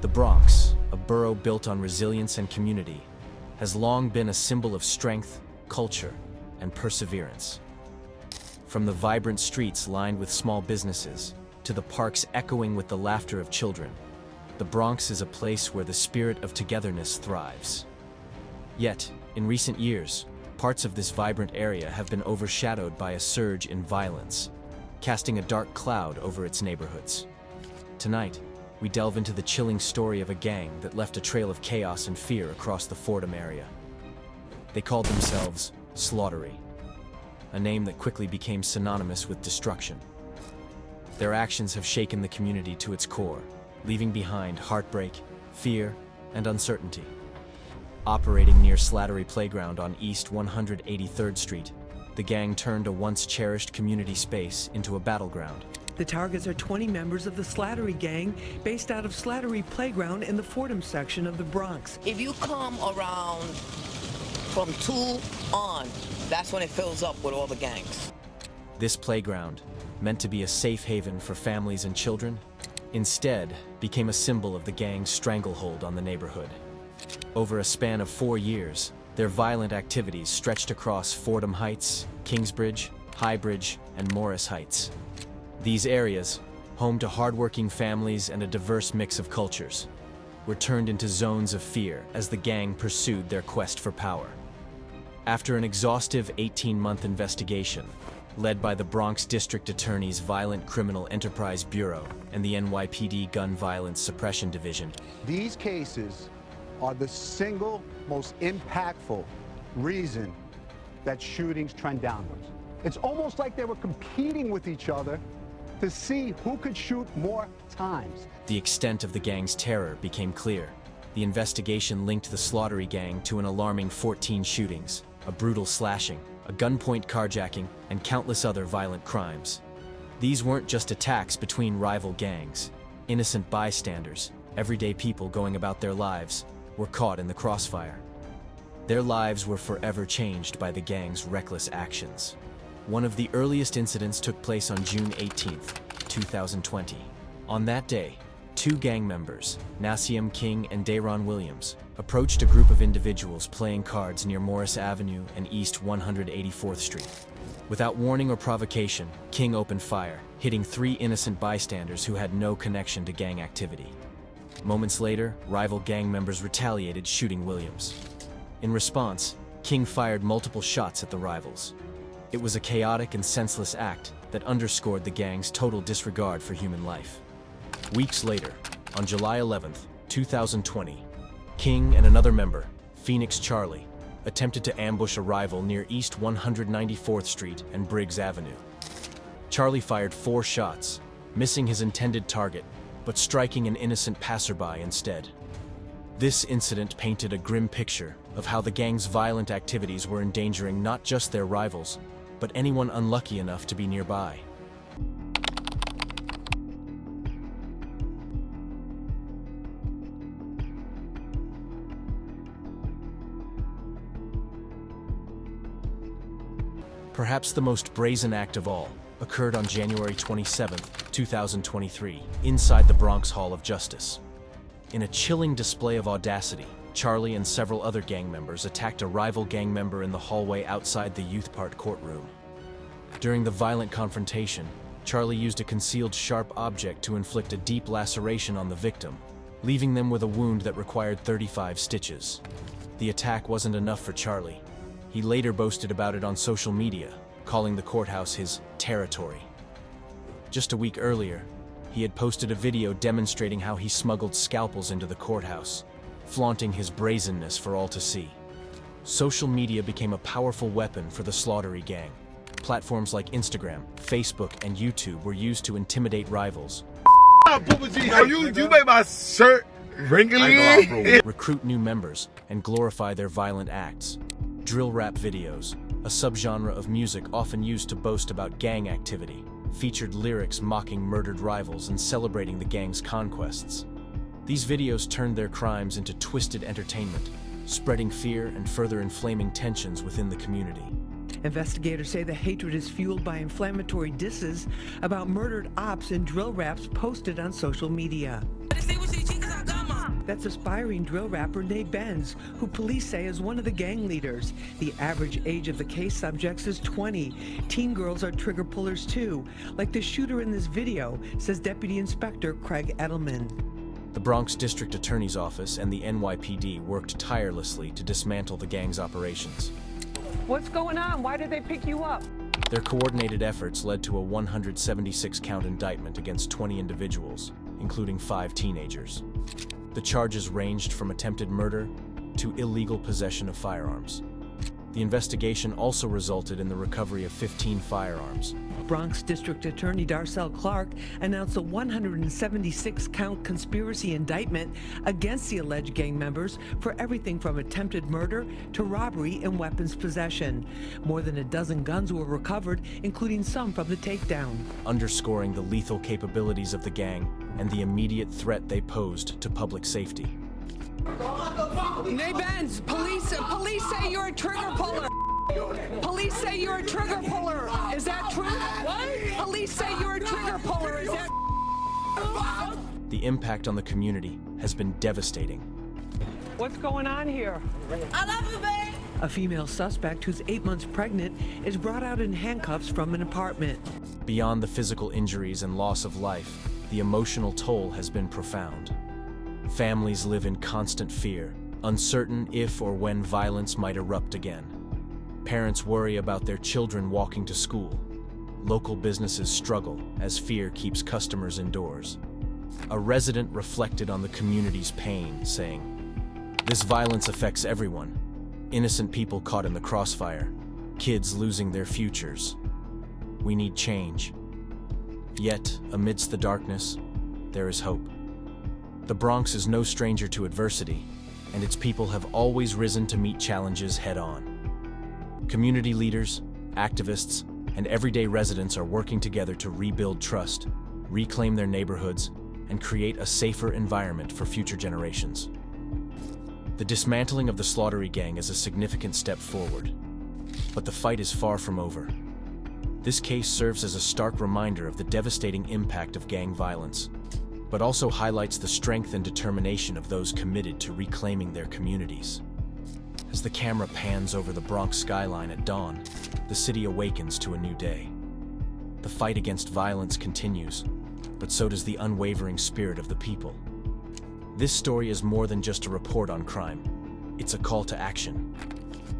The Bronx, a borough built on resilience and community, has long been a symbol of strength, culture, and perseverance. From the vibrant streets lined with small businesses, to the parks echoing with the laughter of children, the Bronx is a place where the spirit of togetherness thrives. Yet, in recent years, parts of this vibrant area have been overshadowed by a surge in violence, casting a dark cloud over its neighborhoods. Tonight, we delve into the chilling story of a gang that left a trail of chaos and fear across the Fordham area. They called themselves Slaughtery, a name that quickly became synonymous with destruction. Their actions have shaken the community to its core, leaving behind heartbreak, fear, and uncertainty. Operating near Slattery Playground on East 183rd Street, the gang turned a once-cherished community space into a battleground. The targets are 20 members of the Slattery gang, based out of Slattery Playground in the Fordham section of the Bronx. If you come around from 2 on, that's when it fills up with all the gangs. This playground, meant to be a safe haven for families and children, instead became a symbol of the gang's stranglehold on the neighborhood. Over a span of 4 years, their violent activities stretched across Fordham Heights, Kingsbridge, Highbridge, and Morris Heights. These areas, home to hardworking families and a diverse mix of cultures, were turned into zones of fear as the gang pursued their quest for power. After an exhaustive 18-month investigation, led by the Bronx District Attorney's Violent Criminal Enterprise Bureau and the NYPD Gun Violence Suppression Division, these cases are the single most impactful reason that shootings trend downwards. It's almost like they were competing with each other to see who could shoot more times. The extent of the gang's terror became clear. The investigation linked the Slaughtery gang to an alarming 14 shootings, a brutal slashing, a gunpoint carjacking, and countless other violent crimes. These weren't just attacks between rival gangs. Innocent bystanders, everyday people going about their lives, were caught in the crossfire. Their lives were forever changed by the gang's reckless actions. One of the earliest incidents took place on June 18, 2020. On that day, 2 gang members, Nassim King and Dayron Williams, approached a group of individuals playing cards near Morris Avenue and East 184th Street. Without warning or provocation, King opened fire, hitting 3 innocent bystanders who had no connection to gang activity. Moments later, rival gang members retaliated, shooting Williams. In response, King fired multiple shots at the rivals. It was a chaotic and senseless act that underscored the gang's total disregard for human life. Weeks later, on July 11, 2020, King and another member, Phoenix Charlie, attempted to ambush a rival near East 194th Street and Briggs Avenue. Charlie fired 4 shots, missing his intended target, but striking an innocent passerby instead. This incident painted a grim picture of how the gang's violent activities were endangering not just their rivals, but anyone unlucky enough to be nearby. Perhaps the most brazen act of all occurred on January 27, 2023, inside the Bronx Hall of Justice. In a chilling display of audacity, Charlie and several other gang members attacked a rival gang member in the hallway outside the Youth Part courtroom. During the violent confrontation, Charlie used a concealed sharp object to inflict a deep laceration on the victim, leaving them with a wound that required 35 stitches. The attack wasn't enough for Charlie. He later boasted about it on social media, calling the courthouse his territory. Just a week earlier, he had posted a video demonstrating how he smuggled scalpels into the courthouse, flaunting his brazenness for all to see. Social media became a powerful weapon for the Slaughtery gang. Platforms like Instagram, Facebook, and YouTube were used to intimidate rivals, You made my shirt wrinkly. recruit new members, and glorify their violent acts. Drill rap videos, a subgenre of music often used to boast about gang activity, featured lyrics mocking murdered rivals and celebrating the gang's conquests. These videos turned their crimes into twisted entertainment, spreading fear and further inflaming tensions within the community. Investigators say the hatred is fueled by inflammatory disses about murdered ops and drill raps posted on social media. Distinguished chicas, I got my That's aspiring drill rapper Nate Benz, who police say is one of the gang leaders. The average age of the case subjects is 20. Teen girls are trigger pullers too, like the shooter in this video, says Deputy Inspector Craig Edelman. The Bronx District Attorney's Office and the NYPD worked tirelessly to dismantle the gang's operations. What's going on? Why did they pick you up? Their coordinated efforts led to a 176-count indictment against 20 individuals, including 5 teenagers. The charges ranged from attempted murder to illegal possession of firearms. The investigation also resulted in the recovery of 15 firearms. Bronx District Attorney Darcel Clark announced a 176-count conspiracy indictment against the alleged gang members for everything from attempted murder to robbery and weapons possession. More than a dozen guns were recovered, including some from the takedown, underscoring the lethal capabilities of the gang and the immediate threat they posed to public safety. Nate Benz, police say you're a trigger puller. Police say you're a trigger puller. Is that true? What? Police say you're a trigger puller. Is that? The impact on the community has been devastating. What's going on here? I love you, babe. A female suspect who's 8 months pregnant is brought out in handcuffs from an apartment. Beyond the physical injuries and loss of life, the emotional toll has been profound. Families live in constant fear, uncertain if or when violence might erupt again. Parents worry about their children walking to school. Local businesses struggle as fear keeps customers indoors. A resident reflected on the community's pain, saying, "This violence affects everyone. Innocent people caught in the crossfire, kids losing their futures. We need change." Yet, amidst the darkness, there is hope. The Bronx is no stranger to adversity, and its people have always risen to meet challenges head-on. Community leaders, activists, and everyday residents are working together to rebuild trust, reclaim their neighborhoods, and create a safer environment for future generations. The dismantling of the Slattery Gang is a significant step forward, but the fight is far from over. This case serves as a stark reminder of the devastating impact of gang violence, but also highlights the strength and determination of those committed to reclaiming their communities. As the camera pans over the Bronx skyline at dawn, the city awakens to a new day. The fight against violence continues, but so does the unwavering spirit of the people. This story is more than just a report on crime. It's a call to action.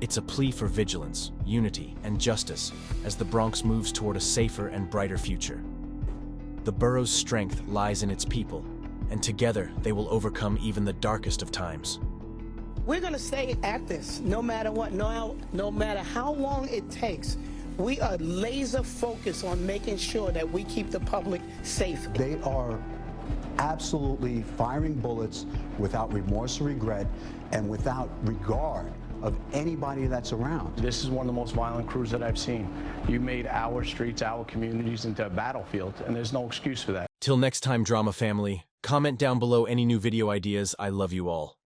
It's a plea for vigilance, unity, and justice as the Bronx moves toward a safer and brighter future. The borough's strength lies in its people, and together they will overcome even the darkest of times. We're going to stay at this no matter what, no matter how long it takes. We are laser focused on making sure that we keep the public safe. They are absolutely firing bullets without remorse or regret and without regard of anybody that's around. This is one of the most violent crews that I've seen. You made our streets, our communities into a battlefield, and there's no excuse for that. Till next time, drama family, comment down below any new video ideas. I love you all.